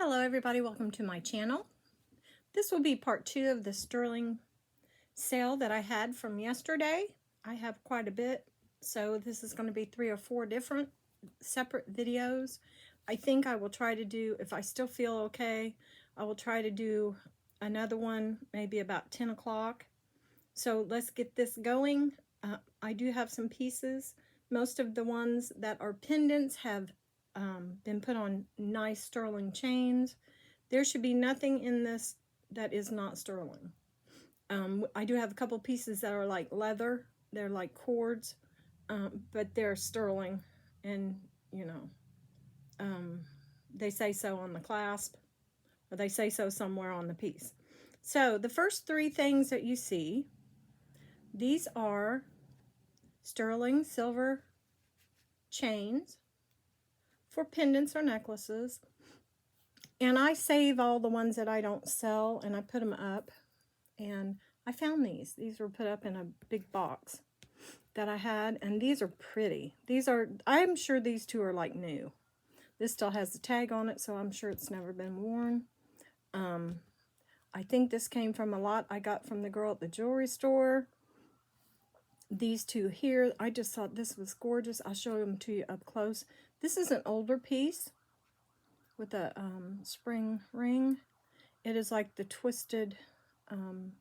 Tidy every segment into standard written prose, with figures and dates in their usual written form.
Hello everybody, welcome to my channel. This will be part 2 of the sterling sale that I had from yesterday. I have quite a bit, so this is going to be 3 or 4 different separate videos. I think I will try to do, if I still feel okay, I will try to do another one maybe about 10 o'clock. So let's get this going. I do have some pieces. Most of the ones that are pendants have been put on nice sterling chains. There should be nothing in this that is not sterling. I do have a couple pieces that are like leather. They're like cords, but they're sterling, and you know, they say so on the clasp, or they say so somewhere on the piece. So the first 3 things that you see, these are sterling silver chains for pendants or necklaces. And I save all the ones that I don't sell and I put them up. And I found these. These were put up in a big box that I had. And these are pretty. These are, I'm sure these 2 are like new. This still has the tag on it, so I'm sure it's never been worn. I think this came from a lot I got from the girl at the jewelry store. These 2 here, I just thought this was gorgeous. I'll show them to you up close. This is an older piece with a spring ring. It is like the twisted, I'm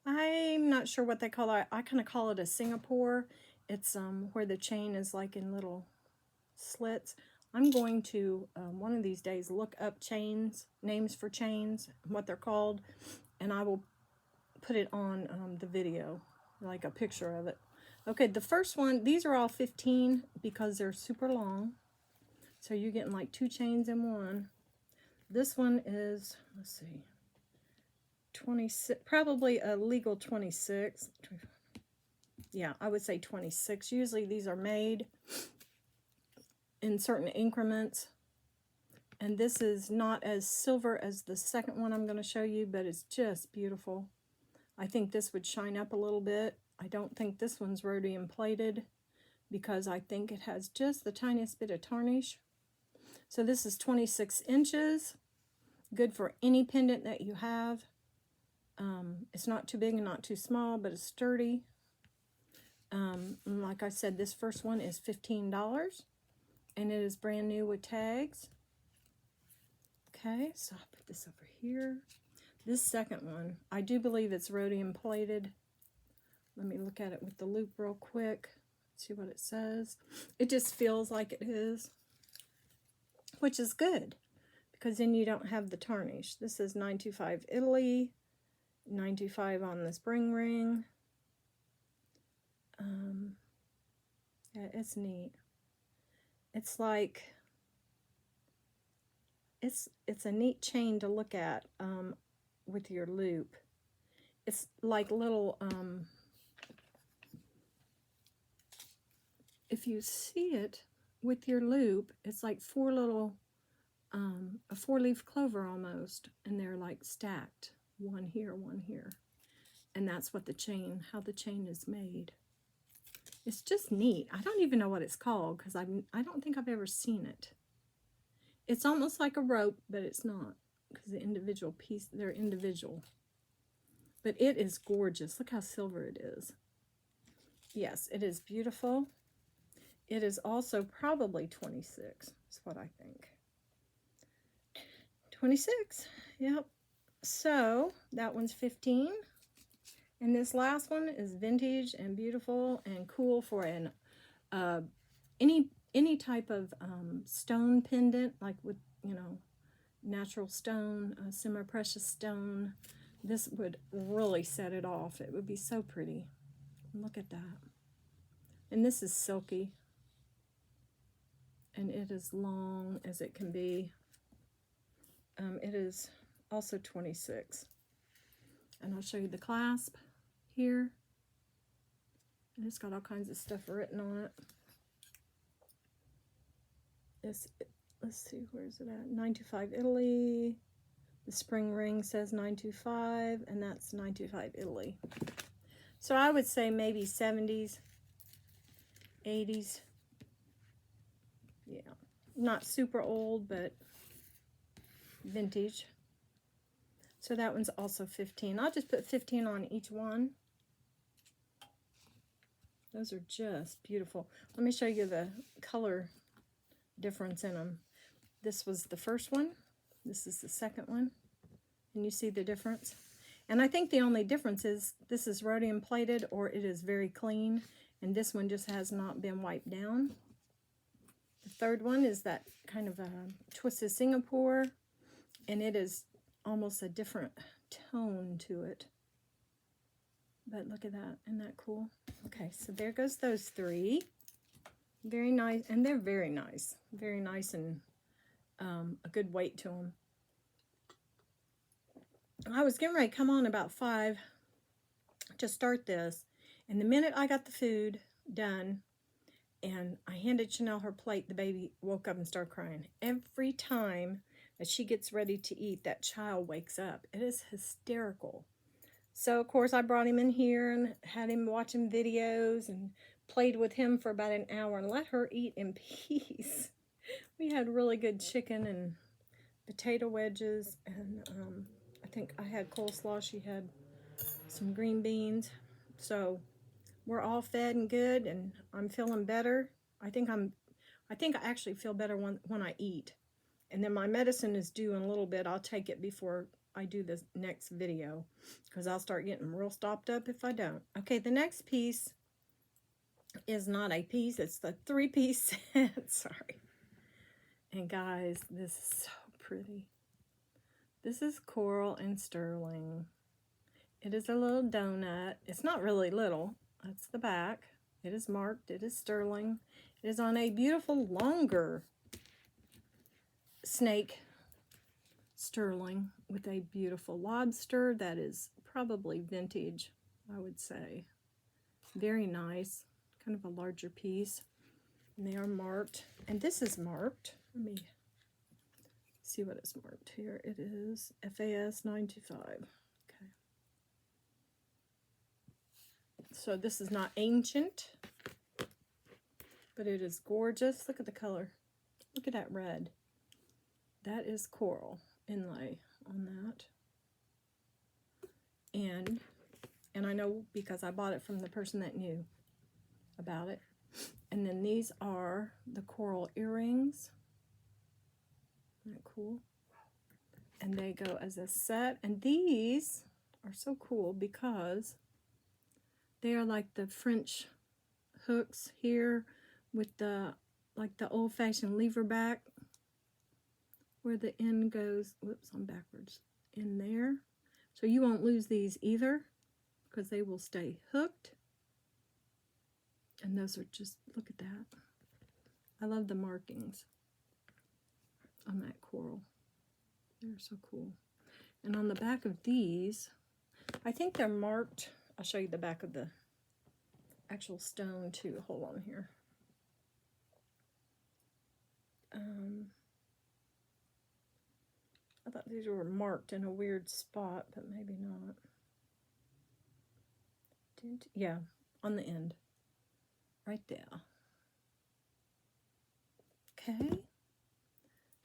not sure what they call it. I kind of call it a Singapore. It's where the chain is like in little slits. I'm going to, one of these days, look up chains, names for chains, what they're called, and I will put it on the video, like a picture of it. Okay, the first one, these are all 15 because they're super long. So you're getting like 2 chains in one. This one is, let's see, 26, probably a legal 26. Yeah, I would say 26. Usually these are made in certain increments. And this is not as silver as the second one I'm going to show you, but it's just beautiful. I think this would shine up a little bit. I don't think this one's rhodium plated because I think it has just the tiniest bit of tarnish. So this is 26 inches. Good for any pendant that you have. It's not too big and not too small, but it's sturdy. Like I said, this first one is $15, and it is brand new with tags. Okay, so I'll put this over here. This second one, I do believe it's rhodium plated. Let me look at it with the loop real quick, see what it says. It just feels like it is, which is good, because then you don't have the tarnish. This is 925 Italy, 925 on the spring ring. Yeah, it's neat. It's like, it's a neat chain to look at with your loop. It's like little, if you see it with your loop, it's like 4 little, a 4-leaf clover almost, and they're like stacked, one here, one here. And that's what the chain, how the chain is made. It's just neat. I don't even know what it's called because I don't think I've ever seen it. It's almost like a rope, but it's not, because the individual piece, they're individual. But it is gorgeous. Look how silver it is. Yes, it is beautiful. It is also probably 26, is what I think. 26, yep. So that one's 15. And this last one is vintage and beautiful and cool for an any type of stone pendant, like with, you know, natural stone, semi-precious stone. This would really set it off. It would be so pretty. Look at that. And this is silky. And it is long as it can be. It is also 26. And I'll show you the clasp here. And it's got all kinds of stuff written on it. Let's see, where's it at? 925 Italy. The spring ring says 925, and that's 925 Italy. So I would say maybe 70s, 80s. Yeah, not super old, but vintage. So that one's also 15. I'll just put 15 on each one. Those are just beautiful. Let me show you the color difference in them. This was the first one. This is the second one. And you see the difference? And I think the only difference is this is rhodium plated or it is very clean. And this one just has not been wiped down. The third one is that kind of a Twisted Singapore. And it is almost a different tone to it. But look at that. Isn't that cool? Okay, so there goes those three. Very nice. And they're very nice. Very nice and a good weight to them. I was getting ready to come on about 5 to start this. And the minute I got the food done and I handed Chanel her plate, the baby woke up and started crying. Every time that she gets ready to eat, that child wakes up. It is hysterical. So, of course, I brought him in here and had him watching videos and played with him for about an hour and let her eat in peace. We had really good chicken and potato wedges, and I think I had coleslaw. She had some green beans. So we're all fed and good, and I'm feeling better. I think I actually feel better when I eat. And then my medicine is due in a little bit. I'll take it before I do this next video, because I'll start getting real stopped up if I don't. Okay, the next piece is not a piece. It's the 3-piece set. Sorry. And guys, this is so pretty. This is coral and sterling. It is a little donut. It's not really little. That's the back. It is marked. It is sterling. It is on a beautiful longer snake sterling with a beautiful lobster that is probably vintage, I would say. Very nice. Kind of a larger piece. And they are marked. And this is marked. Let me see what is marked here. It is FAS 925. Okay. So this is not ancient, but it is gorgeous. Look at the color. Look at that red. That is coral inlay on that. And I know because I bought it from the person that knew about it. And then these are the coral earrings. Isn't that cool? And they go as a set. And these are so cool because they are like the French hooks here with the, like the old-fashioned lever back where the end goes, whoops, I'm backwards, in there. So you won't lose these either because they will stay hooked. And those are just, look at that. I love the markings on that coral. They're so cool. And on the back of these, I think they're marked. I'll show you the back of the actual stone too. Hold on here. I thought these were marked in a weird spot, but maybe not. Yeah, on the end. Right there. Okay.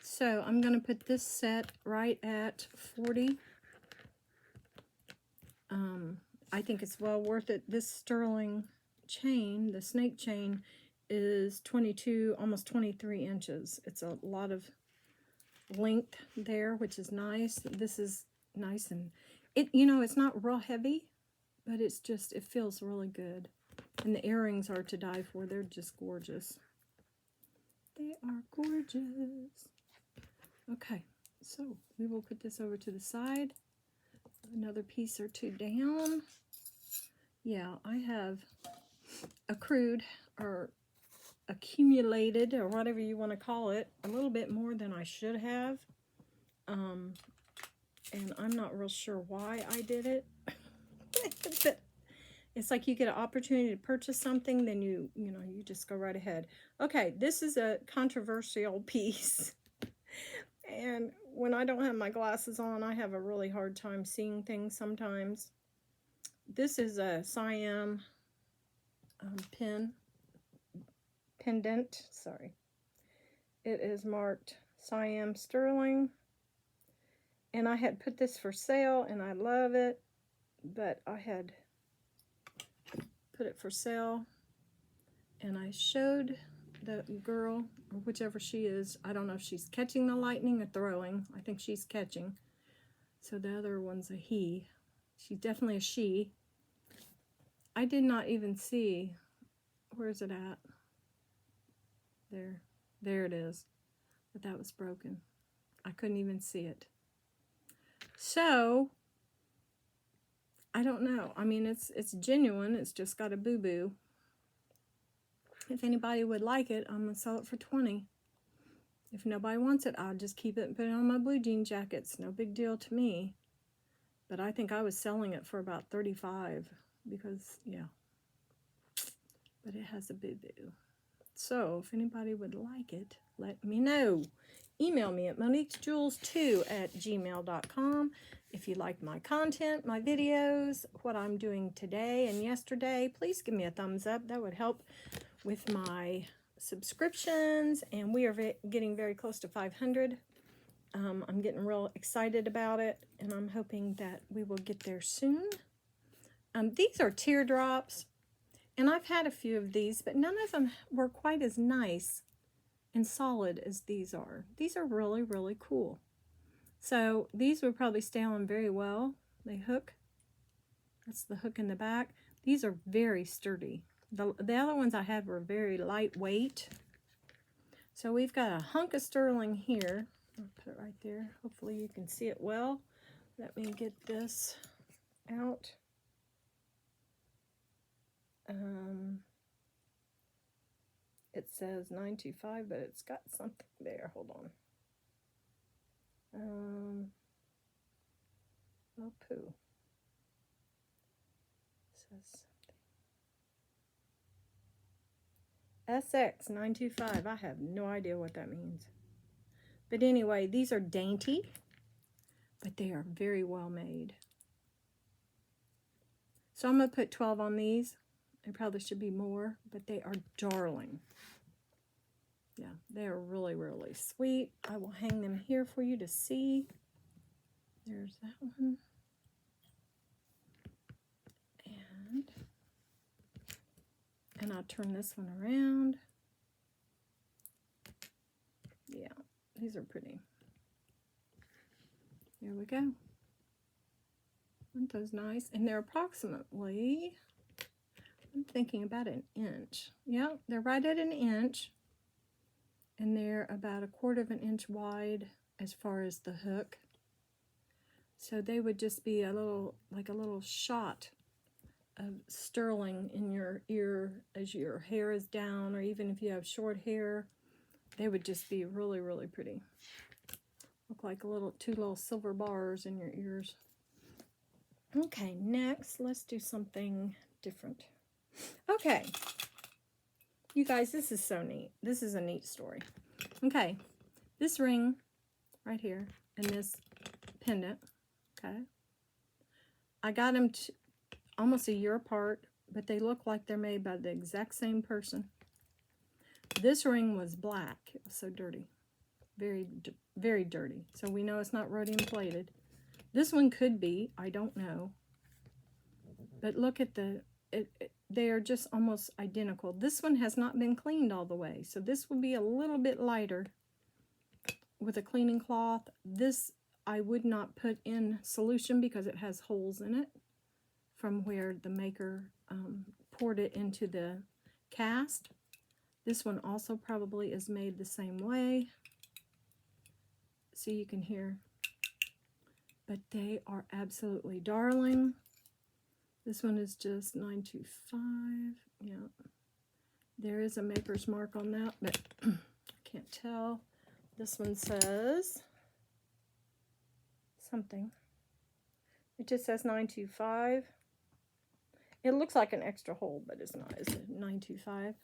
So I'm going to put this set right at 40. I think it's well worth it. This sterling chain, the snake chain, is 22, almost 23 inches. It's a lot of length there, which is nice. This is nice, and it, you know, it's not real heavy, but it's just, it feels really good. And the earrings are to die for. They're just gorgeous. They are gorgeous. Okay, so we will put this over to the side. Another piece or two down. Yeah, I have accrued or accumulated, or whatever you want to call it, a little bit more than I should have. And I'm not real sure why I did it. But it's like you get an opportunity to purchase something, then you just go right ahead. Okay, this is a controversial piece. And when I don't have my glasses on, I have a really hard time seeing things sometimes. This is a Siam Pen Pendant. Sorry. It is marked Siam Sterling. And I had put this for sale, and I love it, but I had put it for sale, and I showed the girl, or whichever she is, I don't know if she's catching the lightning or throwing. I think she's catching. So the other one's a he. She's definitely a she. I did not even see, where is it at? There it is. But that was broken. I couldn't even see it. So, I don't know. I mean, it's genuine. It's just got a boo-boo. If anybody would like it, I'm going to sell it for $20. If nobody wants it, I'll just keep it and put it on my blue jean jackets. No big deal to me. But I think I was selling it for about $35 because, yeah. But it has a boo-boo. So, if anybody would like it, let me know. Email me at moniquesjewels2@gmail.com. If you like my content, my videos, what I'm doing today and yesterday, please give me a thumbs up. That would help with my subscriptions, and we are getting very close to 500. I'm getting real excited about it, and I'm hoping that we will get there soon. These are teardrops, and I've had a few of these, but none of them were quite as nice and solid as these are. These are really, really cool. So these would probably stay on very well. They hook. That's the hook in the back. These are very sturdy. The other ones I had were very lightweight. So we've got a hunk of sterling here. I'll put it right there. Hopefully you can see it well. Let me get this out. It says 925, but it's got something there. Hold on. Oh, poo. It says something. SX 925. I have no idea what that means. But anyway, these are dainty, but they are very well made. So I'm going to put 12 on these. There probably should be more, but they are darling. Yeah, they are really, really sweet. I will hang them here for you to see. There's that one. And I'll turn this one around. Yeah, these are pretty. There we go. Aren't those nice? And they're approximately, I'm thinking about an inch. Yeah, they're right at an inch. And they're about 1/4 of an inch wide as far as the hook. So they would just be a little, like a little shot of sterling in your ear as your hair is down, or even if you have short hair, they would just be really, really pretty. Look like two little silver bars in your ears. Okay, next, let's do something different. Okay, you guys, this is so neat. This is a neat story. Okay, this ring right here and this pendant, okay, I got them almost a year apart, but they look like they're made by the exact same person. This ring was black. It was so dirty. Very, very dirty. So we know it's not rhodium plated. This one could be. I don't know. But look at they are just almost identical. This one has not been cleaned all the way. So this will be a little bit lighter with a cleaning cloth. This I would not put in solution because it has holes in it from where the maker poured it into the cast. This one also probably is made the same way. So you can hear. But they are absolutely darling. This one is just 925. Yeah. There is a maker's mark on that, but I can't tell. This one says something. It just says 925. It looks like an extra hole, but it's not. It's a 925.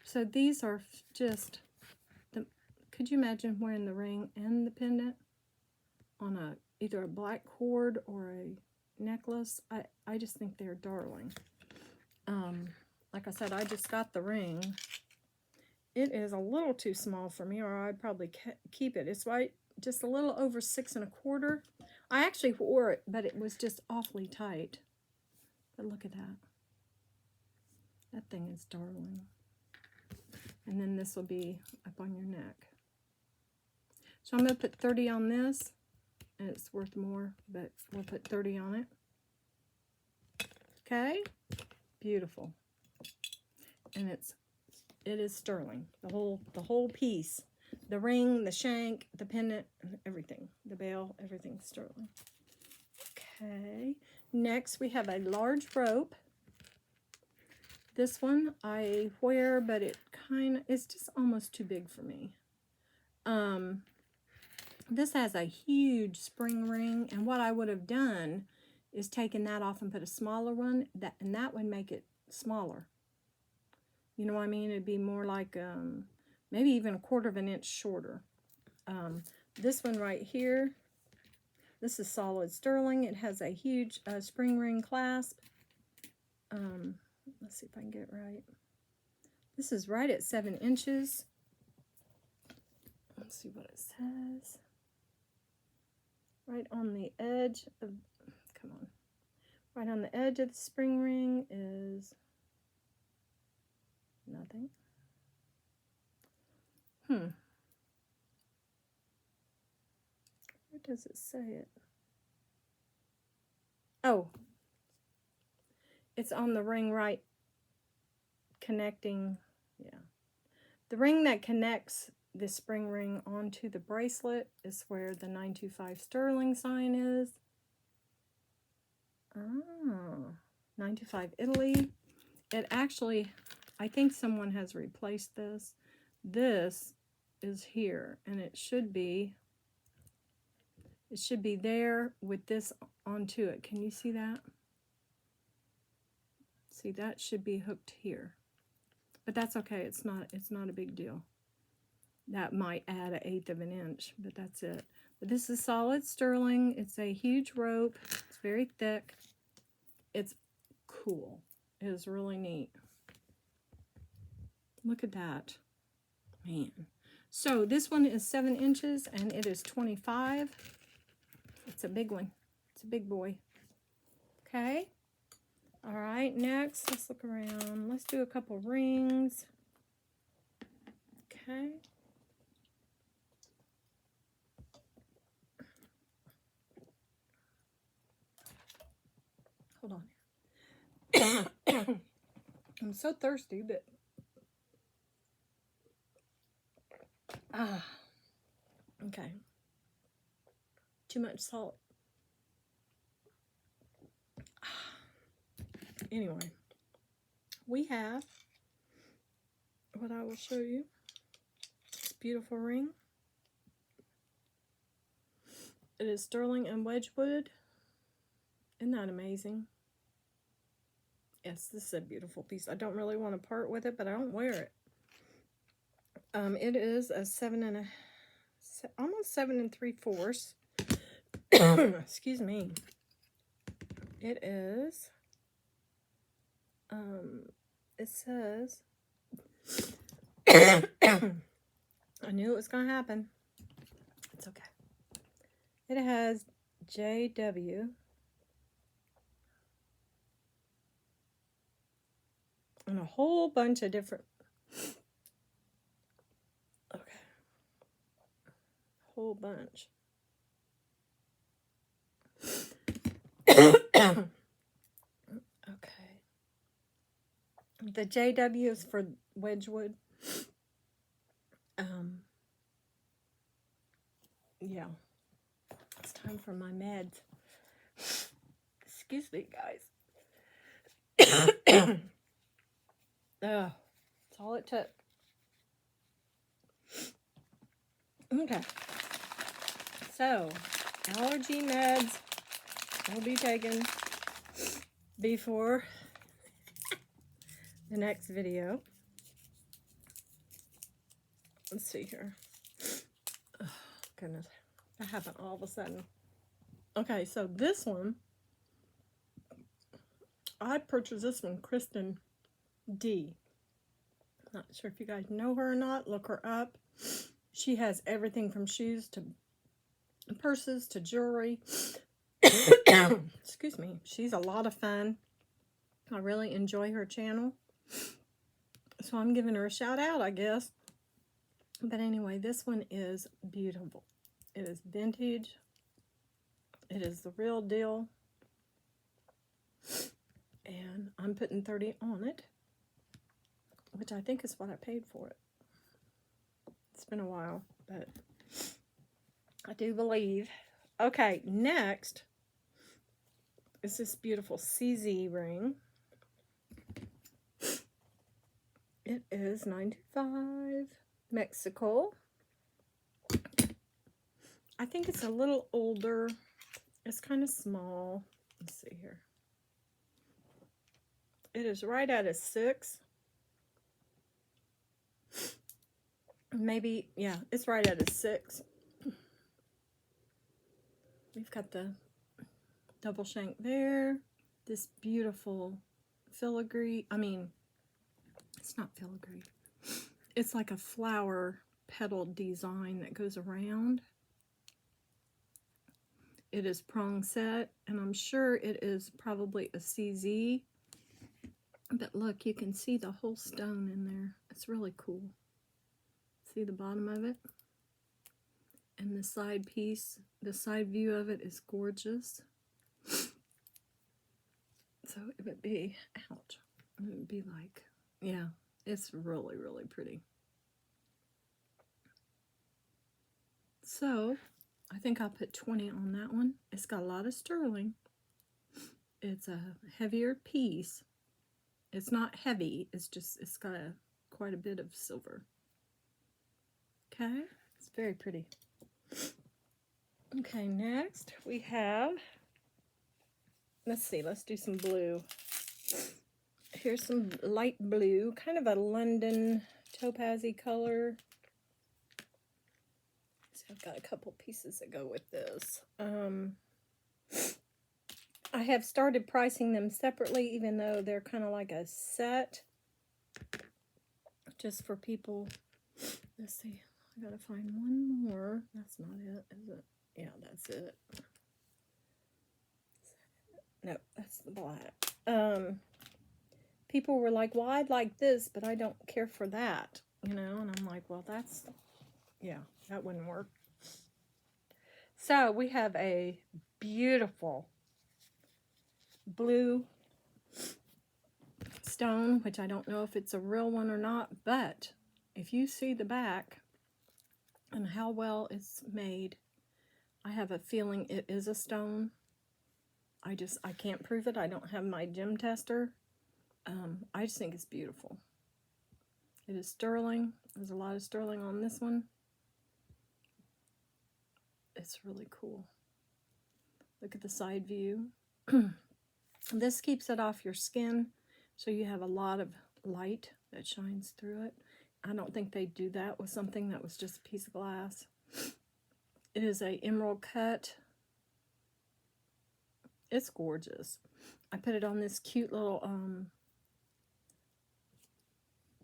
So these are just, could you imagine wearing the ring and the pendant on either a black cord or a necklace? I just think they're darling. Like I said, I just got the ring. It is a little too small for me, or I'd probably keep it. It's right, just a little over 6 1/4. I actually wore it, but it was just awfully tight. But look at that. That thing is darling. And then this will be up on your neck. So I'm going to put 30 on this. And it's worth more, but we'll put 30 on it. Okay? Beautiful. And it is sterling. The whole piece. The ring, the shank, the pendant, everything. The bail, everything's sterling. Okay. Next we have a large rope. This one I wear, but it's just almost too big for me. This has a huge spring ring, and what I would have done is taken that off and put a smaller one, and that would make it smaller. You know what I mean? It'd be more like maybe even a 1/4 of an inch shorter. This one right here, this is solid sterling. It has a huge spring ring clasp. Let's see if I can get it right. This is right at 7 inches. Let's see what it says. Right on the edge of, come on. Right on the edge of the spring ring is nothing. Where does it say it? Oh. It's on the ring right connecting, yeah. The ring that connects the spring ring onto the bracelet is where the 925 sterling sign is. Oh, 925 Italy. It actually, I think someone has replaced this. This is here, and it should be there with this onto it. Can you see that? See, that should be hooked here. But that's okay. It's not a big deal. That might add 1/8 of an inch, but that's it. But this is solid sterling. It's a huge rope. It's very thick. It's cool. It is really neat. Look at that. Man. So this one is 7 inches and it is 25. It's a big one. It's a big boy. Okay. All right, next, let's look around. Let's do a couple rings. Okay. Hold on. I'm so thirsty, but okay. Too much salt. Anyway, we have what I will show you. This beautiful ring. It is sterling and Wedgwood. Isn't that amazing? Yes, this is a beautiful piece. I don't really want to part with it, but I don't wear it. It is a almost 7 3/4. Excuse me. It is. It says. I knew it was going to happen. It's okay. It has JW. And a whole bunch of different. Okay. Whole bunch. Okay. The JW is for Wedgwood. Yeah. It's time for my meds. Excuse me, guys. Oh, that's all it took. Okay. So, allergy meds will be taken before the next video. Let's see here. Oh, goodness. That happened all of a sudden. Okay, so this one, I purchased this one, Kristen D. Not sure if you guys know her or not. Look her up. She has everything from shoes to purses to jewelry. Excuse me. She's a lot of fun. I really enjoy her channel. So I'm giving her a shout out, I guess. But anyway, this one is beautiful. It is vintage. It is the real deal. And I'm putting 30 on it, which I think is what I paid for it. It's been a while, but I do believe. Okay, next is this beautiful CZ ring. It is $95, Mexico. I think it's a little older. It's kind of small. Let's see here. It is right at a 6. Maybe, yeah, it's right at a 6. We've got the double shank there. This beautiful filigree. I mean, it's not filigree. It's like a flower petal design that goes around. It is prong set, and I'm sure it is probably a CZ. But look, you can see the whole stone in there. It's really cool. See the bottom of it? And the side piece, the side view of it is gorgeous. So it would be, ouch, it would be like, yeah, it's really, really pretty. So I think I'll put 20 on that one. It's got a lot of sterling. It's a heavier piece. It's not heavy, it's just, it's got quite a bit of silver. Okay, it's very pretty. Okay, next we have, let's see, let's do some blue. Here's some light blue, kind of a London topaz-y color. So I've got a couple pieces that go with this. I have started pricing them separately, even though they're kind of like a set. Just for people. Let's see. I gotta find one more. That's not it, is it? Yeah, that's it. No, that's the black. People were like, well, I'd like this, but I don't care for that. You know, and I'm like, well, that's, yeah, that wouldn't work. So we have a beautiful blue stone, which I don't know if it's a real one or not, but if you see the back and how well it's made, I have a feeling it is a stone. I can't prove it. I don't have my gem tester. I just think it's beautiful. It is sterling. There's a lot of sterling on this one. It's really cool. Look at the side view. This keeps it off your skin, so you have a lot of light that shines through it. I don't think they'd do that with something that was just a piece of glass. It is a emerald cut. It's gorgeous. I put it on this cute little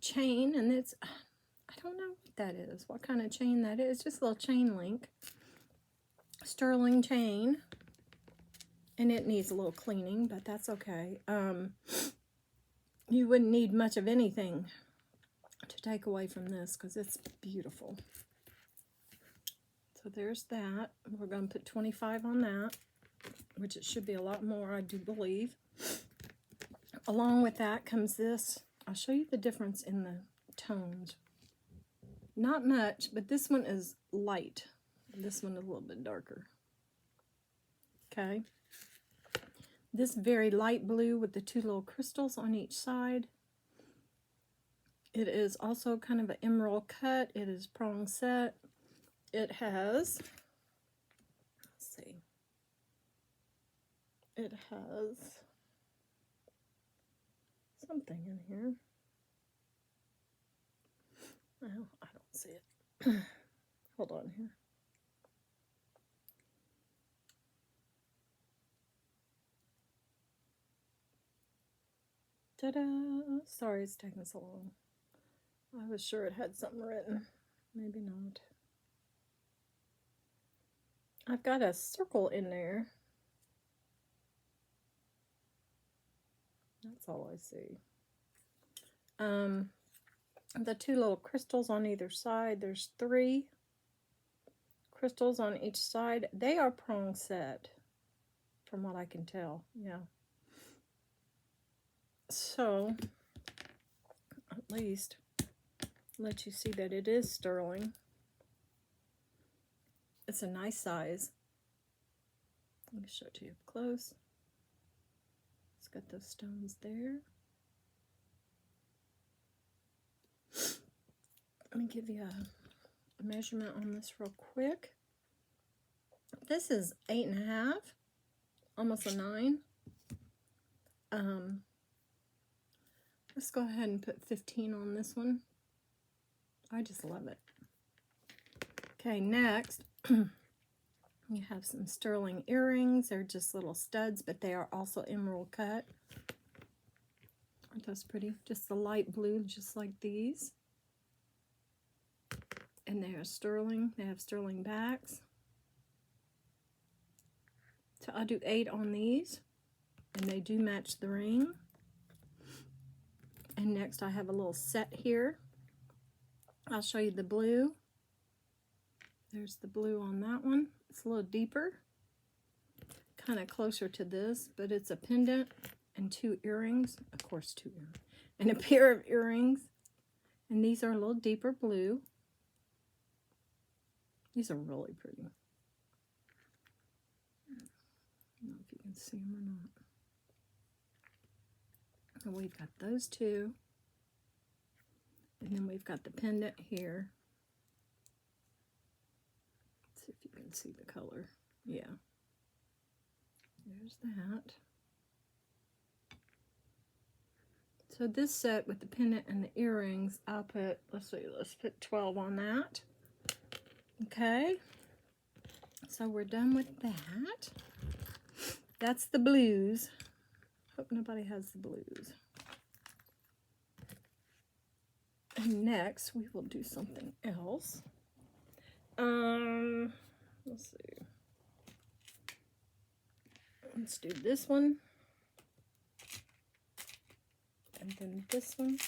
chain, and it's, I don't know what that is, what kind of chain that is. Just a little chain link. Sterling chain. And it needs a little cleaning, but that's okay. You wouldn't need much of anything to take away from this because it's beautiful. So there's that. We're going to put 25 on that, which it should be a lot more, I do believe. Along with that comes this. I'll show you the difference in the tones. Not much, but this one is light. This one is a little bit darker. Okay. This very light blue with the two little crystals on each side. It is also kind of an emerald cut. It is prong set. It has, let's see, it has something in here. Well, I don't see it. Hold on here. Ta-da! Sorry it's taking so long. I was sure it had something written. Maybe not. I've got a circle in there. That's all I see. The two little crystals on either side, there's 3 crystals on each side. They are prong set, from what I can tell. Yeah. So, at least let you see that it is sterling. It's a nice size. Let me show it to you up close. It's got those stones there. Let me give you a measurement on this real quick. This is 8.5, almost a 9. Let's go ahead and put 15 on this one. I just love it. Okay, next you have some sterling earrings. They're just little studs, but they are also emerald cut. Aren't those pretty? Just the light blue, just like these. And they are sterling. They have sterling backs. So I'll do 8 on these, and they do match the ring. And next I have a little set here. I'll show you the blue. There's the blue on that one. It's a little deeper, kind of closer to this, but it's a pendant and 2 earrings. Of course, 2 earrings. And a pair of earrings. And these are a little deeper blue. These are really pretty. I don't know if you can see them or not. And we've got those 2. And then we've got the pendant here. Let's see if you can see the color. Yeah. There's that. So this set with the pendant and the earrings, I'll put, let's put 12 on that. Okay. So we're done with that. That's the blues. Hope nobody has the blues. And next we will do something else. Let's see. Let's do this one. And then this one.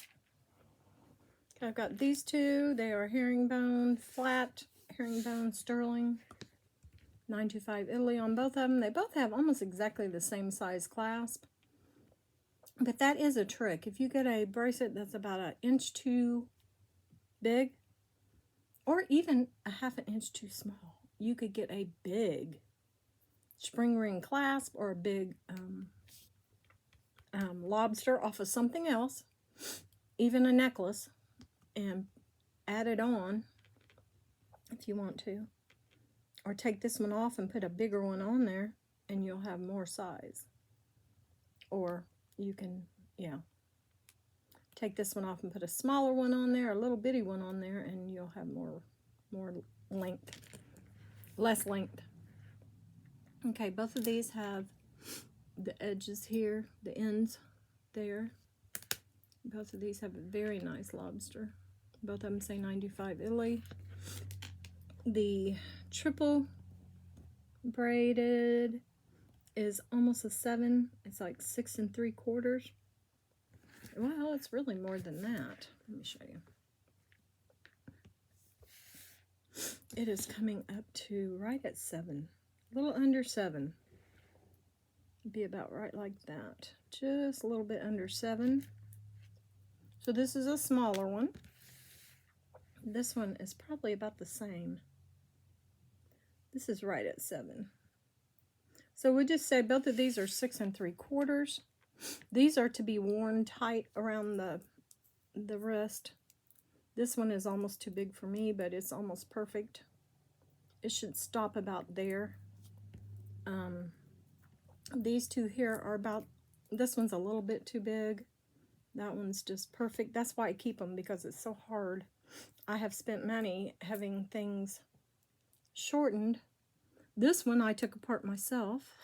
Okay, I've got these 2. They are herringbone, flat herringbone sterling. 925 Italy on both of them. They both have almost exactly the same size clasp. But that is a trick. If you get a bracelet that's about 1 inch too big, or even a 1/2 inch too small, you could get a big spring ring clasp or a big lobster off of something else, even a necklace, and add it on if you want to. Or take this one off and put a bigger one on there, and you'll have more size. Or you can, yeah, take this one off and put a smaller one on there, a little bitty one on there, and you'll have more length, less length. Okay, both of these have the edges here, the ends there. Both of these have a very nice lobster. Both of them say 95 Italy. The triple braided is almost a 7. It's like 6 3/4. Well, it's really more than that. Let me show you. It is coming up to right at 7, a little under 7. It'd be about right like that, just a little bit under 7. So this is a smaller one. This one is probably about the same. This is right at 7. So we'll just say both of these are 6 3/4. These are to be worn tight around the wrist. This one is almost too big for me, but it's almost perfect. It should stop about there. These 2 here are about, this one's a little bit too big. That one's just perfect. That's why I keep them, because it's so hard. I have spent money having things shortened. This one I took apart myself.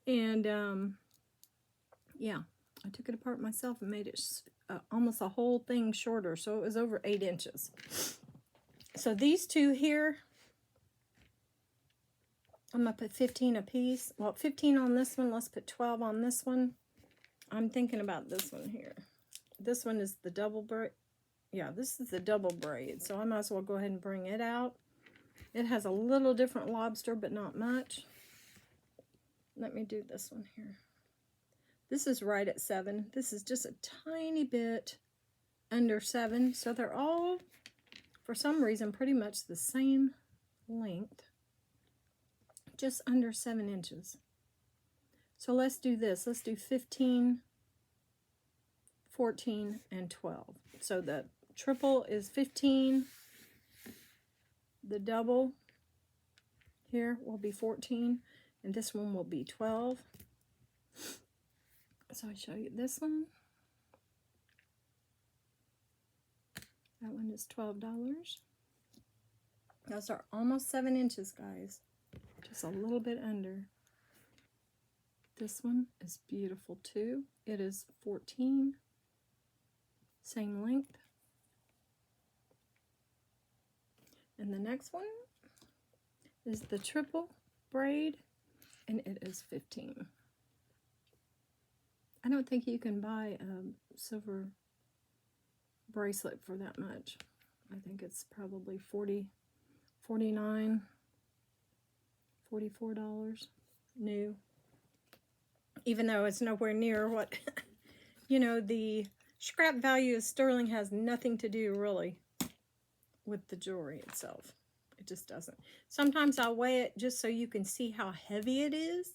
And, yeah, I took it apart myself and made it almost a whole thing shorter. So it was over 8 inches. So these 2 here I'm going to put 15 a piece. Well, 15 on this one. Let's put 12 on this one. I'm thinking about this one here. This one is the double braid. Yeah, this is the double braid. So I might as well go ahead and bring it out. It has a little different lobster, but not much. Let me do this one here. This is right at 7. This is just a tiny bit under 7. So they're all, for some reason, pretty much the same length. Just under 7 inches. So let's do this. Let's do 15, 14, and 12. So the triple is 15. The double here will be 14. And this one will be 12. So I show you this one. That one is $12. Those are almost 7 inches, guys. Just a little bit under. This one is beautiful too. It is 14. Same length. And the next one is the triple braid, and it is 15. I don't think you can buy a silver bracelet for that much. I think it's probably $40, $49, $44 new. Even though it's nowhere near what, you know, the scrap value of sterling has nothing to do really with the jewelry itself. It just doesn't. Sometimes I'll weigh it just so you can see how heavy it is,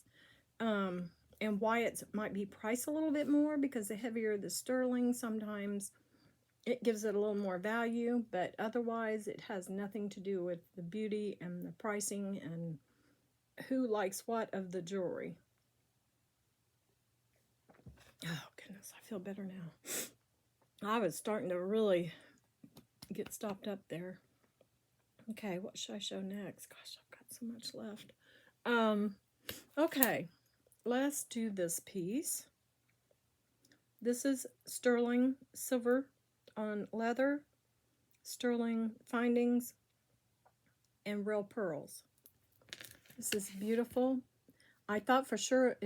and why it might be priced a little bit more, because the heavier the sterling, sometimes it gives it a little more value, but otherwise it has nothing to do with the beauty and the pricing and who likes what of the jewelry. Oh goodness, I feel better now. I was starting to really get stopped up there. Okay, what should I show next? Gosh, I've got so much left. Okay, let's do this piece. This is sterling silver on leather, sterling findings, and real pearls. This is beautiful. I thought for sure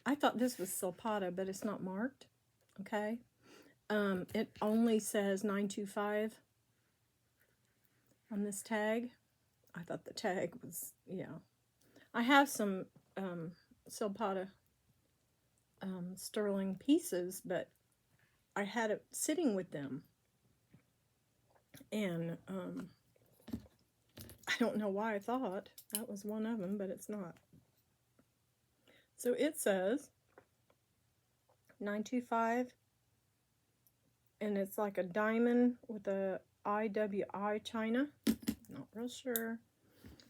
I thought this was Silpata, but it's not marked. Okay. It only says 925 on this tag. I thought the tag was, yeah. I have some Silpata sterling pieces, but I had it sitting with them. And I don't know why I thought that was one of them, but it's not. So it says 925, and it's like a diamond with a IWI China. Not real sure,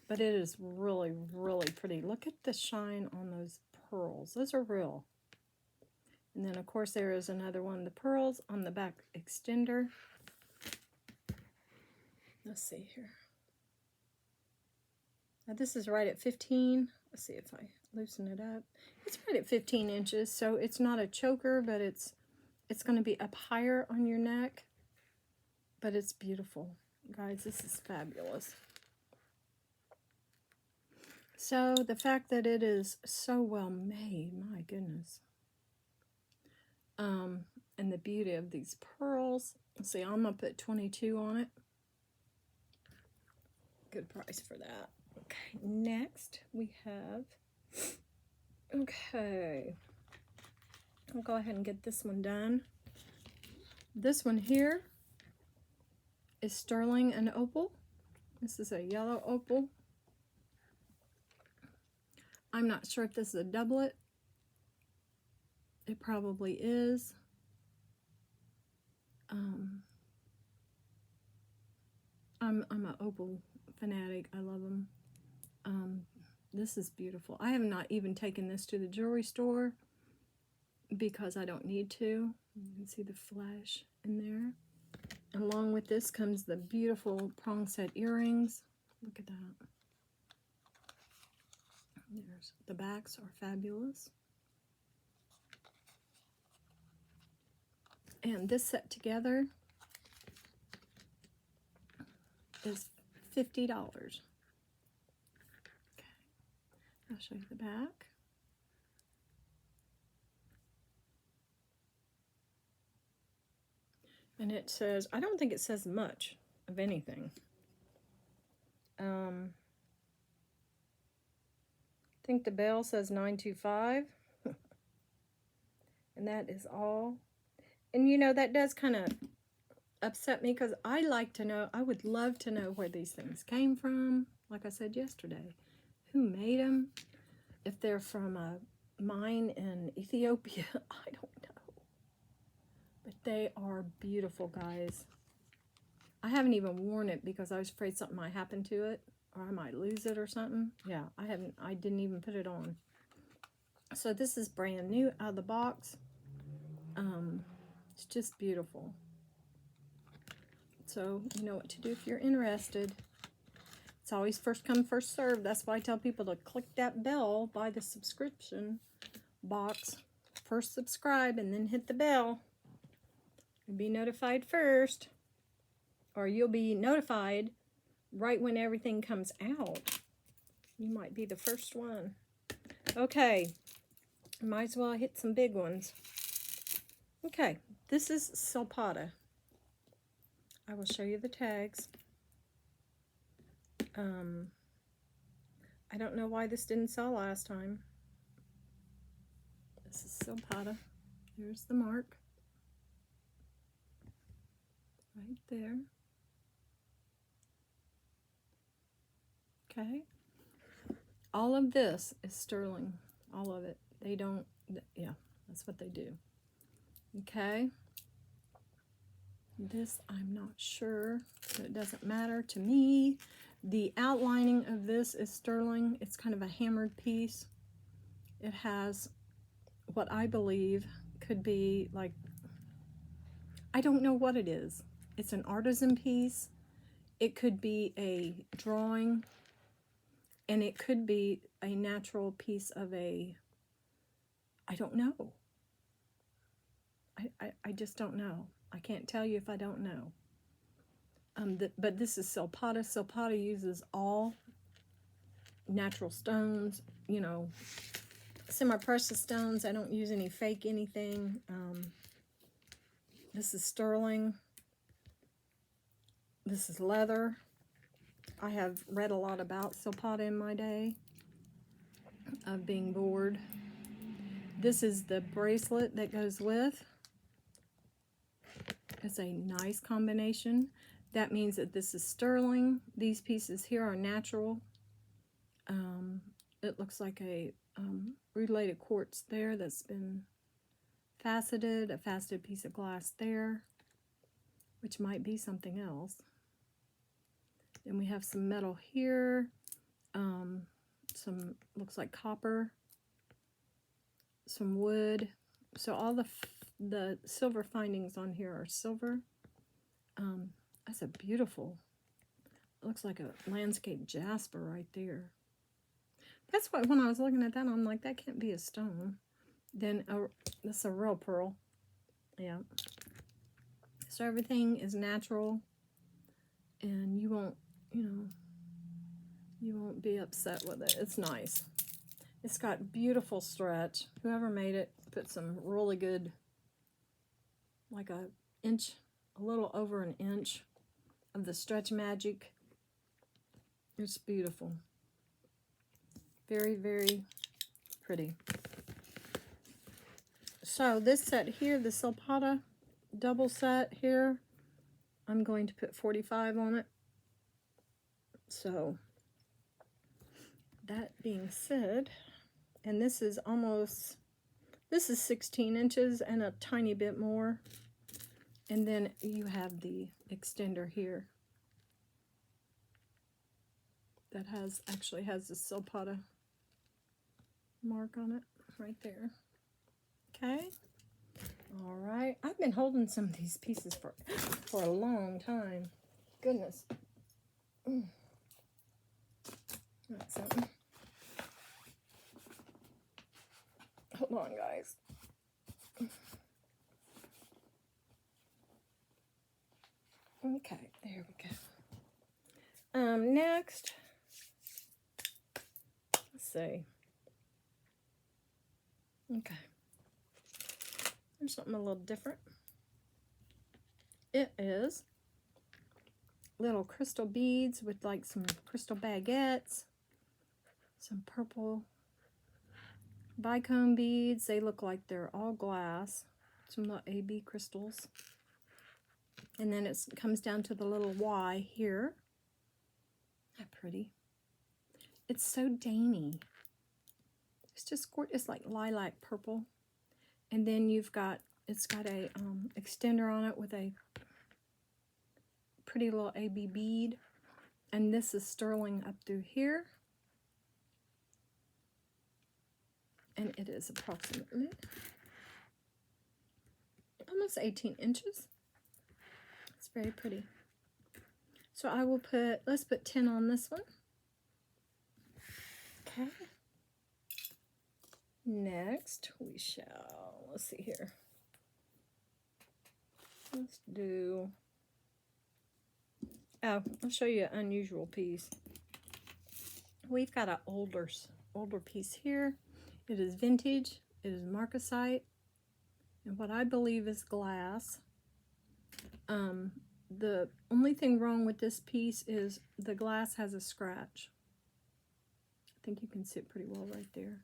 but it is really, really pretty. Look at the shine on those pearls. Those are real. And then, of course, there is another one, the pearls on the back extender. Let's see here. Now, this is right at 15. Let's see if I loosen it up. It's right at 15 inches, so it's not a choker, but it's going to be up higher on your neck. But it's beautiful. Guys, this is fabulous. So, the fact that it is so well made, my goodness. And the beauty of these pearls. Let's see, I'm going to put 22 on it. Good price for that. Okay, next we have, okay, I'll go ahead and get this one done. This one here is sterling and opal. This is a yellow opal. I'm not sure if this is a doublet. It probably is. I'm an opal fanatic. I love them. This is beautiful. I have not even taken this to the jewelry store because I don't need to. You can see the flash in there. Along with this comes the beautiful Prong Set Earrings. Look at that. There's, the backs are fabulous. And this set together is $50. Okay. I'll show you the back. And it says, I don't think it says much of anything. I think the bell says 925. And that is all. And you know, that does kind of upset me because I like to know, I would love to know where these things came from. Like I said yesterday, who made them? If they're from a mine in Ethiopia, I don't know. But they are beautiful, guys. I haven't even worn it because I was afraid something might happen to it or I might lose it or something. Yeah, I didn't even put it on. So this is brand new out of the box. It's just beautiful. So you know what to do if you're interested. It's always first come, first served. That's why I tell people to click that bell by the subscription box. First subscribe and then hit the bell. You'll be notified first. Or you'll be notified right when everything comes out. You might be the first one. Okay. Might as well hit some big ones. Okay. This is Silpata. I will show you the tags. I don't know why this didn't sell last time. This is Silpata. There's the mark. Right there. Okay. All of this is sterling. All of it. They don't, yeah, that's what they do. Okay. This, I'm not sure, so it doesn't matter to me. The outlining of this is sterling. It's kind of a hammered piece. It has what I believe could be like, I don't know what it is. It's an artisan piece. It could be a drawing, and it could be a natural piece of a, I don't know. I just don't know. I can't tell you if I don't know. But this is Silpata. Silpata uses all natural stones, you know, semi-precious stones. I don't use any fake anything. This is sterling. This is leather. I have read a lot about Silpata in my day of being bored. This is the bracelet that goes with. It's a nice combination. That means that this is sterling. These pieces here are natural. It looks like a rudelated quartz there that's been faceted, a faceted piece of glass there, which might be something else. Then we have some metal here, some looks like copper, some wood. So all the silver findings on here are silver. That's a beautiful, it looks like a landscape jasper right there. That's what, when I was looking at that, I'm like, that can't be a stone. Then this is a real pearl. Yeah. So everything is natural, and you won't, you know, you won't be upset with it. It's nice. It's got beautiful stretch. Whoever made it put some really good, like a little over an inch of the stretch magic. It's beautiful. Very, very pretty. So this set here, the Silpata double set here, I'm going to put 45 on it. So that being said, and this is 16 inches and a tiny bit more. And then you have the extender here that actually has the Silpata mark on it right there. Okay. All right. I've been holding some of these pieces for a long time. Goodness. That's something. Hold on, guys. Okay, there we go. Next, let's see. Okay. There's something a little different. It is little crystal beads with like some crystal baguettes, some purple bicone beads. They look like they're all glass. Some little AB crystals. And then it comes down to the little Y here. How pretty. It's so dainty. It's just gorgeous. It's like lilac purple. And then it's got a extender on it with a pretty little AB bead. And this is sterling up through here. And it is approximately almost 18 inches. It's very pretty. So I will let's put 10 on this one. Okay. Next we shall, let's see here. Let's do, I'll show you an unusual piece. We've got an older piece here. It is vintage. It is marcasite. And what I believe is glass. The only thing wrong with this piece is the glass has a scratch. I think you can see it pretty well right there.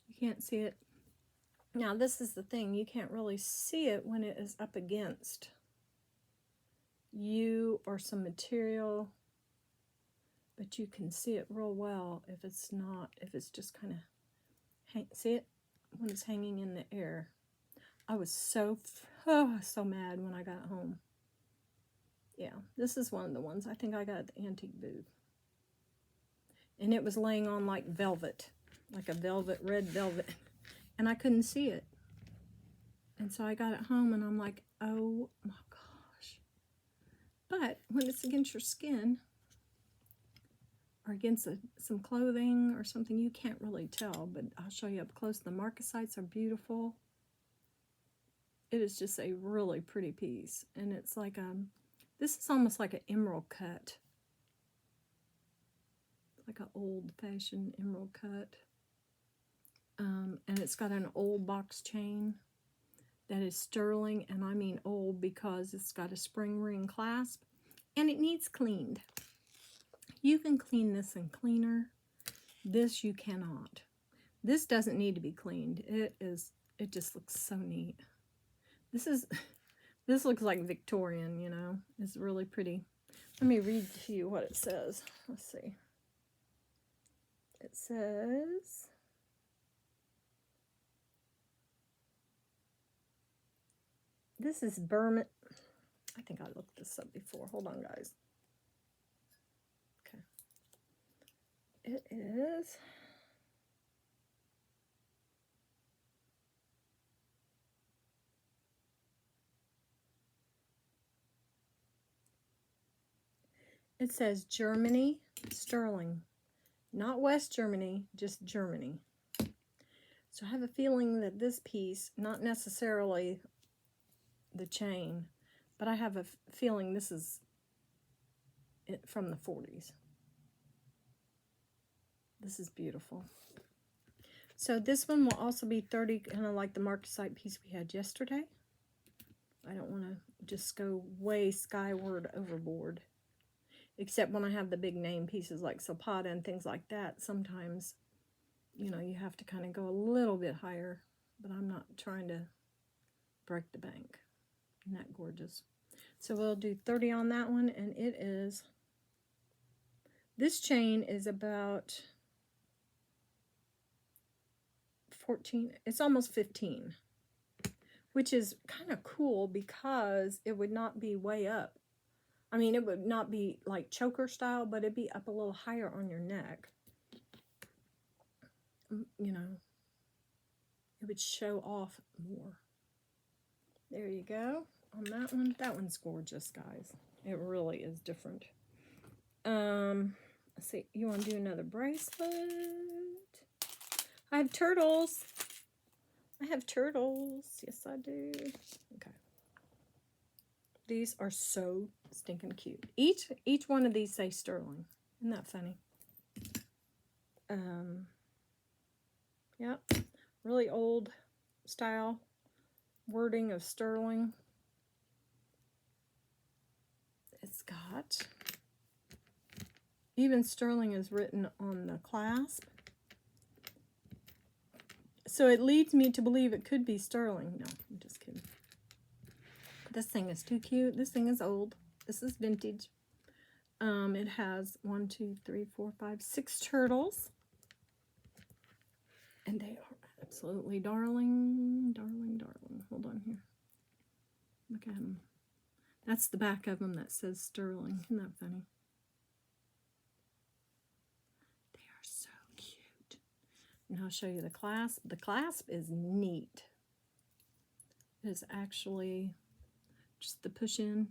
You can't see it. Now this is the thing, you can't really see it when it is up against you or some material, but you can see it real well if it's just kind of, see it when it's hanging in the air. I was so mad when I got home. Yeah, this is one of the ones I think I got at the antique booth. And it was laying on like velvet, like a red velvet. And I couldn't see it. And so I got it home and I'm like, oh my gosh. But when it's against your skin or against some clothing or something, you can't really tell. But I'll show you up close. The marcasites are beautiful. It is just a really pretty piece. And it's like, this is almost like an emerald cut. Like an old-fashioned emerald cut. And it's got an old box chain that is sterling, and I mean old because it's got a spring ring clasp, and it needs cleaned. You can clean this in cleaner. This you cannot. This doesn't need to be cleaned. It just looks so neat. This looks like Victorian, you know. It's really pretty. Let me read to you what it says. Let's see. It says, this is Burma. I think I looked this up before. Hold on, guys. Okay. It is. It says Germany, sterling. Not West Germany, just Germany. So I have a feeling that this piece, not necessarily the chain, but I have a feeling this is from the 40s. This is beautiful. So this one will also be 30, kind of like the marcasite piece we had yesterday. I don't want to just go way skyward overboard. Except when I have the big name pieces like Zapata and things like that, sometimes, you know, you have to kind of go a little bit higher. But I'm not trying to break the bank. Isn't that gorgeous? So we'll do 30 on that one, and it is, this chain is about 14, it's almost 15, which is kind of cool because it would not be way up. I mean, it would not be like choker style, but it'd be up a little higher on your neck. You know, it would show off more. There you go on that one. That one's gorgeous, guys. It really is different. Let's see. You want to do another bracelet? I have turtles. I have turtles. Yes, I do. Okay. These are so stinking cute. Each one of these say sterling. Isn't that funny? Yeah. really old style wording of sterling. It's got, even sterling is written on the clasp. So it leads me to believe it could be sterling. No, I'm just kidding. This thing is too cute. This thing is old. This is vintage. It has 1, 2, 3, 4, 5, 6 turtles. And they are absolutely darling, darling, darling. Hold on here. Look at them. That's the back of them that says sterling. Isn't that funny? They are so cute. And I'll show you the clasp. The clasp is neat. It is actually just the push-in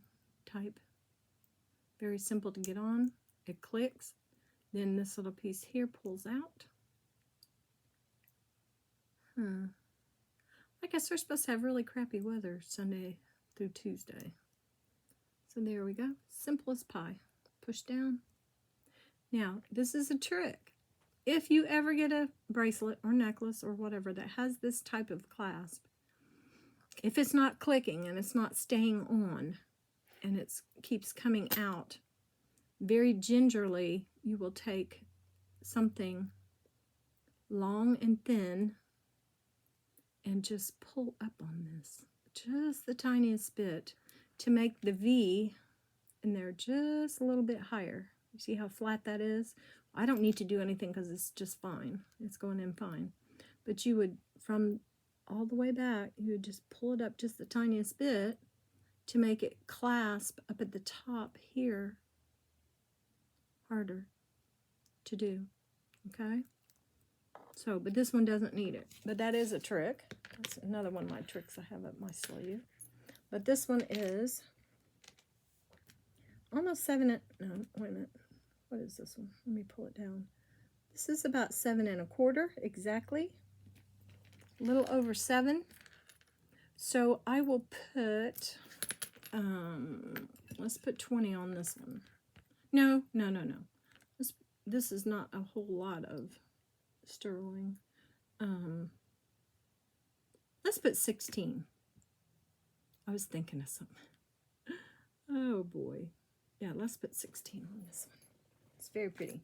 type. Very simple to get on. It clicks. Then this little piece here pulls out. I guess they're supposed to have really crappy weather Sunday through Tuesday. So there we go. Simple as pie. Push down. Now, this is a trick. If you ever get a bracelet or necklace or whatever that has this type of clasp, if it's not clicking and it's not staying on and it keeps coming out, very gingerly you will take something long and thin and just pull up on this, just the tiniest bit, to make the V in there just a little bit higher. You see how flat that is? I don't need to do anything because it's just fine. It's going in fine. But you would, from all the way back, you would just pull it up just the tiniest bit to make it clasp up at the top here harder to do. Okay? So, but this one doesn't need it. But that is a trick. That's another one of my tricks I have up my sleeve. But this one is almost 7 no, wait a minute. What is this one? Let me pull it down. This is about 7 1/4 exactly. A little over 7. So I will put, let's put 20 on this one. No. This is not a whole lot of sterling. Let's put 16. I was thinking of something. Oh boy. Yeah, let's put 16 on this one. It's very pretty.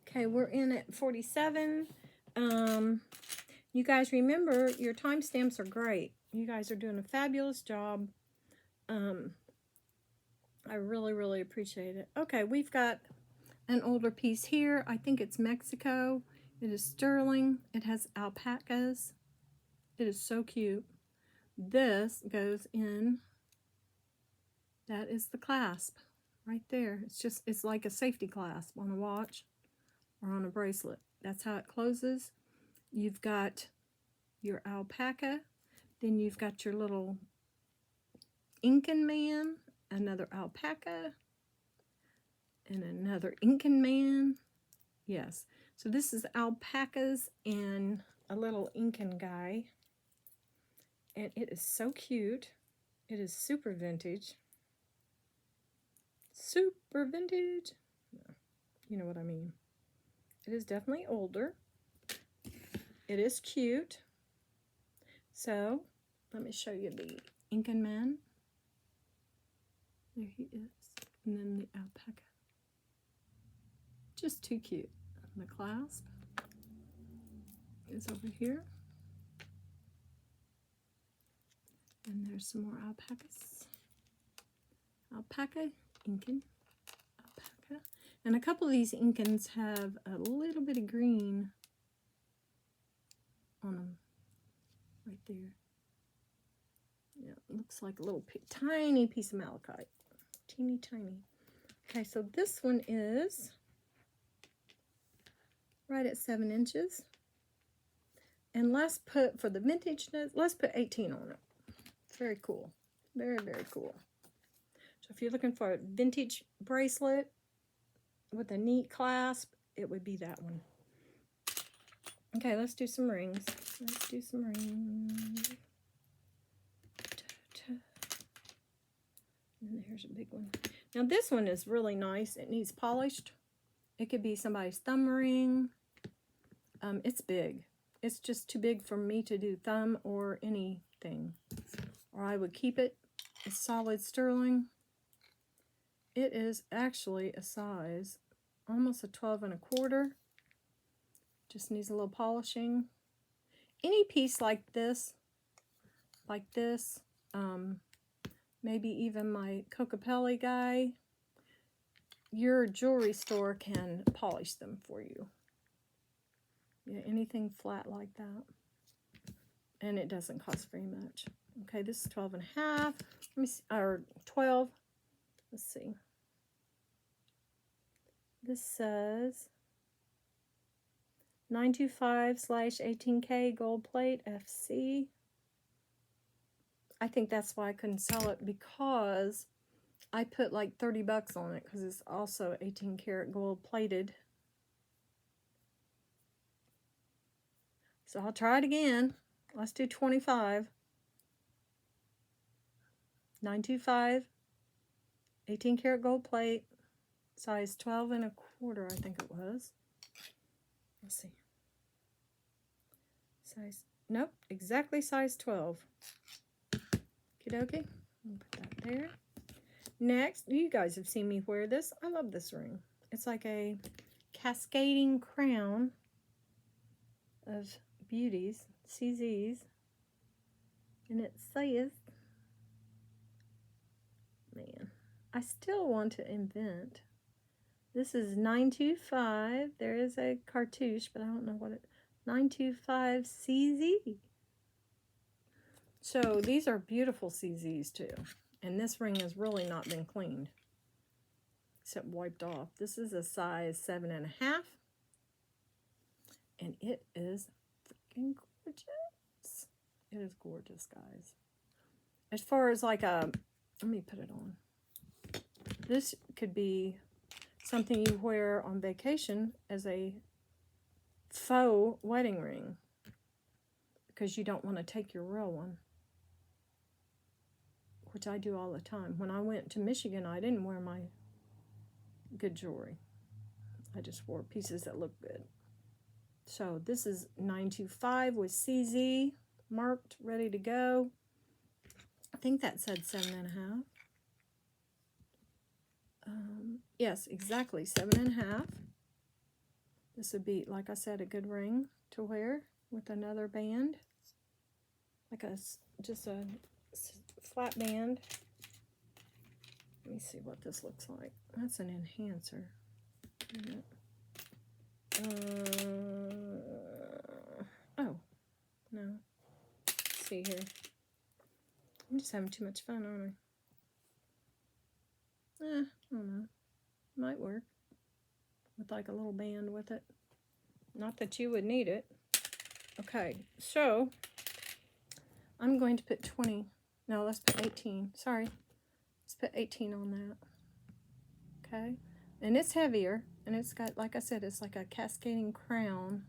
Okay, we're in at 47. You guys remember, your timestamps are great. You guys are doing a fabulous job. I really, really appreciate it. Okay, we've got an older piece here. I think it's Mexico. It is sterling. It has alpacas. It is so cute. This goes in. That is the clasp right there. It's like a safety clasp on a watch or on a bracelet. That's how it closes. You've got your alpaca. Then you've got your little Incan man, another alpaca, and another Incan man. Yes. So this is alpacas and a little Incan guy. And it is so cute. It is super vintage. Super vintage. You know what I mean. It is definitely older. It is cute. So, let me show you the Incan man. There he is. And then the alpaca. Just too cute. And the clasp is over here. And there's some more alpacas. Alpaca, Incan, alpaca. And a couple of these Incans have a little bit of green on them. Right there. Yeah, it looks like a little tiny piece of malachite. Teeny tiny. Okay, so this one is right at 7 inches. And let's put, for the vintageness, let's put 18 on it. Very cool. Very, very cool. So if you're looking for a vintage bracelet with a neat clasp, it would be that one. Okay, let's do some rings. Let's do some rings. And there's a big one. Now this one is really nice. It needs polished. It could be somebody's thumb ring. It's big. It's just too big for me to do thumb or anything. Or I would keep it. It's solid sterling. It is actually a size, almost a 12 1/4. Just needs a little polishing. Any piece like this, maybe even my Cocapelli guy, your jewelry store can polish them for you. Yeah, anything flat like that. And it doesn't cost very much. Okay, this is 12 1/2. Let me see, or 12. Let's see. This says 925/18K gold plate FC. I think that's why I couldn't sell it, because I put like 30 bucks on it, because it's also 18 karat gold plated. So I'll try it again. Let's do 25. 925, 18 karat gold plate, size 12 1/4, I think it was. Let's see. Size, nope, exactly size 12. Okie dokie. I'll put that there. Next, you guys have seen me wear this. I love this ring. It's like a cascading crown of beauties, CZs. And it says, man, I still want to invent. This is 925. There is a cartouche, but I don't know what it, 925 CZ. So these are beautiful CZs too. And this ring has really not been cleaned, except wiped off. This is a size 7 1/2. And it is freaking gorgeous. It is gorgeous, guys. As far as like a, let me put it on. This could be something you wear on vacation as a faux wedding ring, because you don't want to take your real one, which I do all the time. When I went to Michigan, I didn't wear my good jewelry. I just wore pieces that look good. So this is 925 with CZ marked, ready to go. I think that said 7 1/2. Yes, exactly 7 1/2. This would be, like I said, a good ring to wear with another band, like just a flat band. Let me see what this looks like. That's an enhancer. Oh, no. Let's see here. I'm just having too much fun, aren't I? I don't know. Might work with like a little band with it. Not that you would need it. Okay, so I'm going to put 20. No, let's put 18. Sorry. Let's put 18 on that. Okay. And it's heavier. And it's got, like I said, it's like a cascading crown.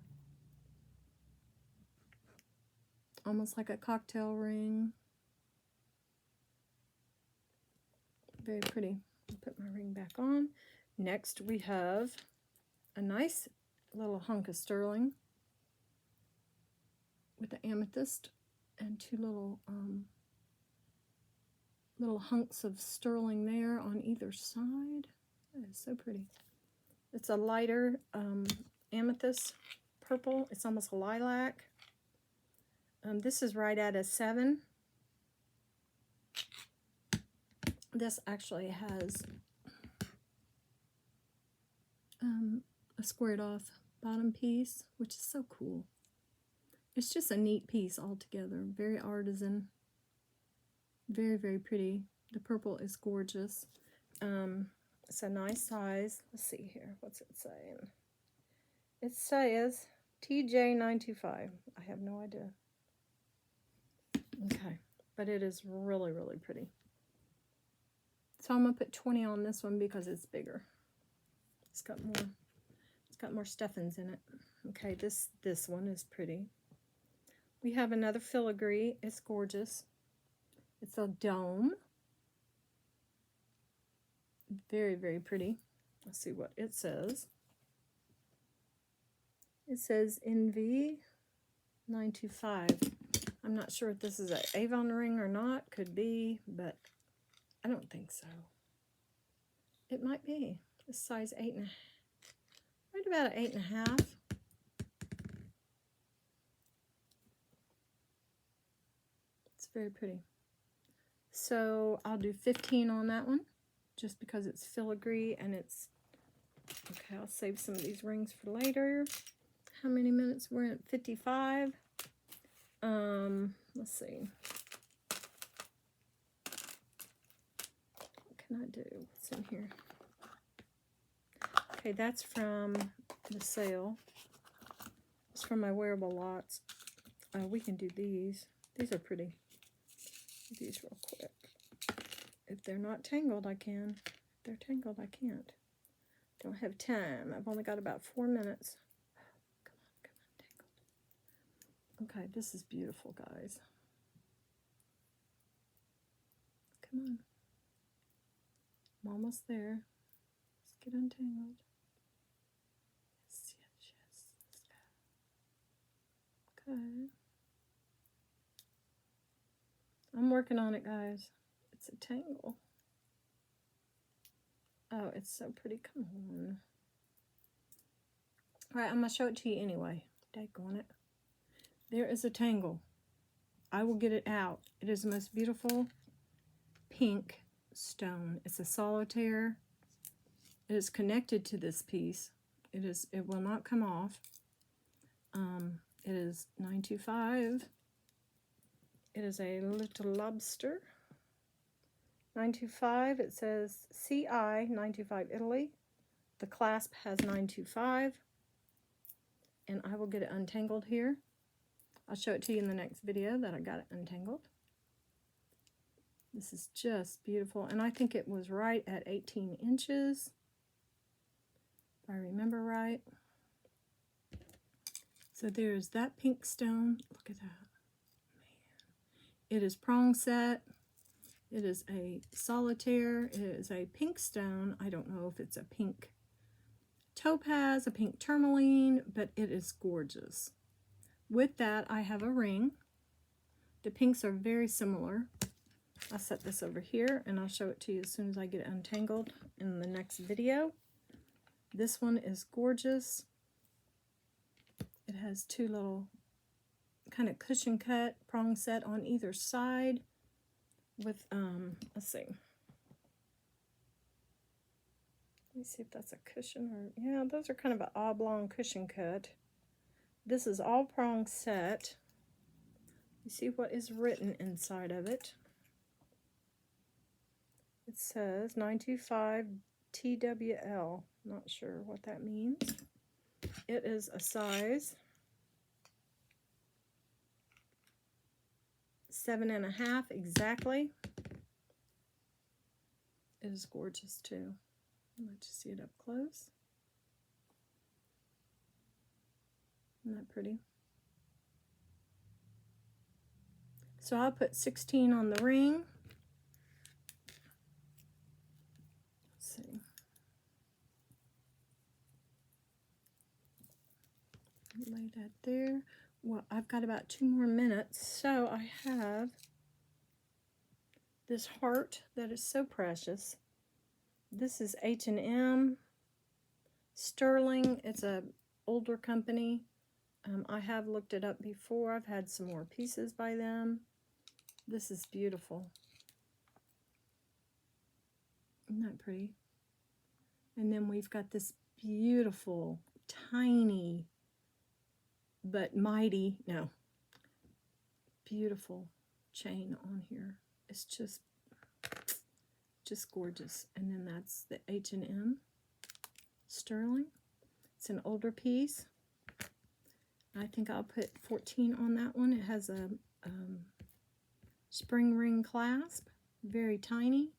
Almost like a cocktail ring. Very pretty. I'll put my ring back on. Next we have a nice little hunk of sterling with the amethyst and two little hunks of sterling there on either side. That is so pretty. It's a lighter amethyst purple. It's almost a lilac. This is right at a 7. This actually has a squared off bottom piece, which is so cool. It's just a neat piece altogether. Very artisan. Very, very pretty. The purple is gorgeous. It's a nice size. Let's see here. What's it saying? It says TJ925. I have no idea. Okay. But it is really, really pretty. So I'm going to put 20 on this one because it's bigger. It's got more stuffings in it. Okay, this one is pretty. We have another filigree. It's gorgeous. It's a dome. Very, very pretty. Let's see what it says. It says Envy 925. I'm not sure if this is an Avon ring or not. Could be, but I don't think so. It might be. This size 8.5. Right about an 8.5. It's very pretty. So I'll do 15 on that one, just because it's filigree and it's, okay, I'll save some of these rings for later. How many minutes? We're at 55. Let's see. What can I do? What's in here? Okay, that's from the sale. It's from my wearable lots. We can do these. These are pretty. Do these real quick. If they're not tangled, I can. If they're tangled, I can't. Don't have time. I've only got about 4 minutes. Come on, tangled. Okay, this is beautiful, guys. Come on. I'm almost there. Let's get untangled. Yes, yes, yes. Let's go. Okay. I'm working on it, guys. It's a tangle. Oh, it's so pretty. Come on. Alright, I'm going to show it to you anyway. Daggone it. There is a tangle. I will get it out. It is the most beautiful pink stone. It's a solitaire. It is connected to this piece. It will not come off. It is 925. It is a little lobster. 925. It says CI 925 Italy. The clasp has 925. And I will get it untangled here. I'll show it to you in the next video that I got it untangled. This is just beautiful. And I think it was right at 18 inches. If I remember right. So there's that pink stone. Look at that. Man. It is prong set. It is a solitaire. It is a pink stone. I don't know if it's a pink topaz, a pink tourmaline, but it is gorgeous. With that, I have a ring. The pinks are very similar. I'll set this over here, and I'll show it to you as soon as I get it untangled in the next video. This one is gorgeous. It has two little kind of cushion cut prong set on either side with, let's see. Let me see if that's a cushion or, yeah, those are kind of an oblong cushion cut. This is all prong set. You see what is written inside of it. It says 925 TWL. Not sure what that means. It is a size 7.5 exactly. It is gorgeous too. I'll let you see it up close. Isn't that pretty? So I'll put 16 on the ring. Let's see. Lay that there. Well, I've got about 2 more minutes, so I have this heart that is so precious. This is H&M Sterling. It's a older company. I have looked it up before. I've had some more pieces by them. This is beautiful. Isn't that pretty? And then we've got this beautiful, tiny, but mighty, no, beautiful chain on here. It's just gorgeous. And then that's the H&M Sterling. It's an older piece. I think I'll put 14 on that one. It has a spring ring clasp, very tiny,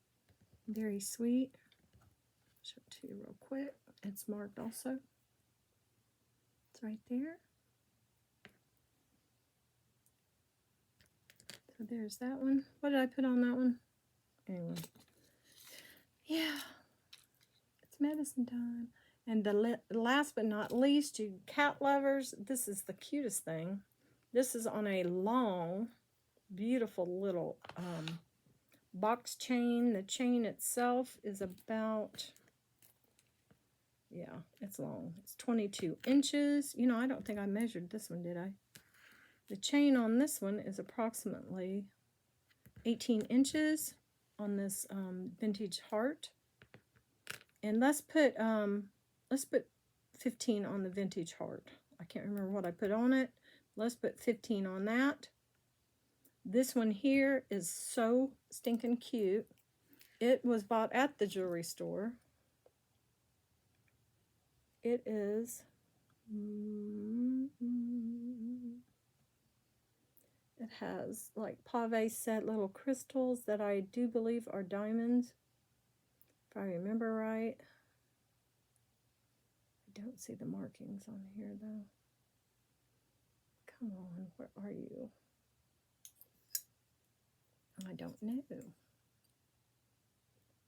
very sweet. Show it to you real quick. It's marked also. It's right there. So there's that one. What did I put on that one? Anyway. Yeah. It's medicine time. And the last but not least, you cat lovers, this is the cutest thing. This is on a long, beautiful little box chain. The chain itself is about, yeah, it's long. It's 22 inches. You know, I don't think I measured this one, did I? The chain on this one is approximately 18 inches on this vintage heart. And let's put 15 on the vintage heart. I can't remember what I put on it. Let's put 15 on that. This one here is so stinking cute. It was bought at the jewelry store. It is, it has like pave set little crystals that I do believe are diamonds, if I remember right. I don't see the markings on here though. Come on, where are you? I don't know.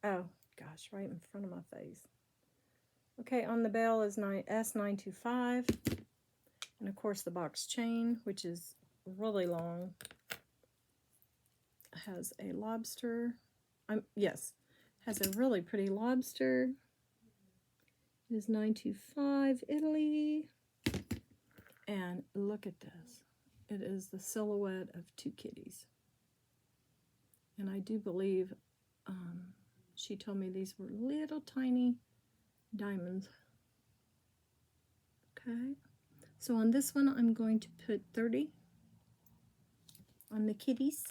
Oh, gosh, right in front of my face. Okay, on the bell is S925. And, of course, the box chain, which is really long, has a lobster. Yes, has a really pretty lobster. It is 925 Italy. And look at this. It is the silhouette of two kitties. And I do believe she told me these were little tiny diamonds. Okay. So on this one, I'm going to put 30 on the kitties.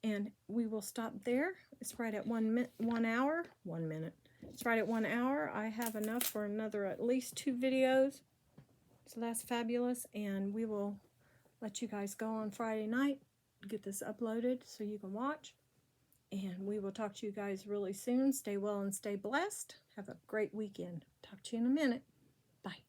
And we will stop there. It's right at 1 hour. 1 minute. It's right at 1 hour. I have enough for another at least 2 videos. So that's fabulous. And we will let you guys go on Friday night. Get this uploaded so you can watch. And we will talk to you guys really soon. Stay well and stay blessed. Have a great weekend. Talk to you in a minute. Bye.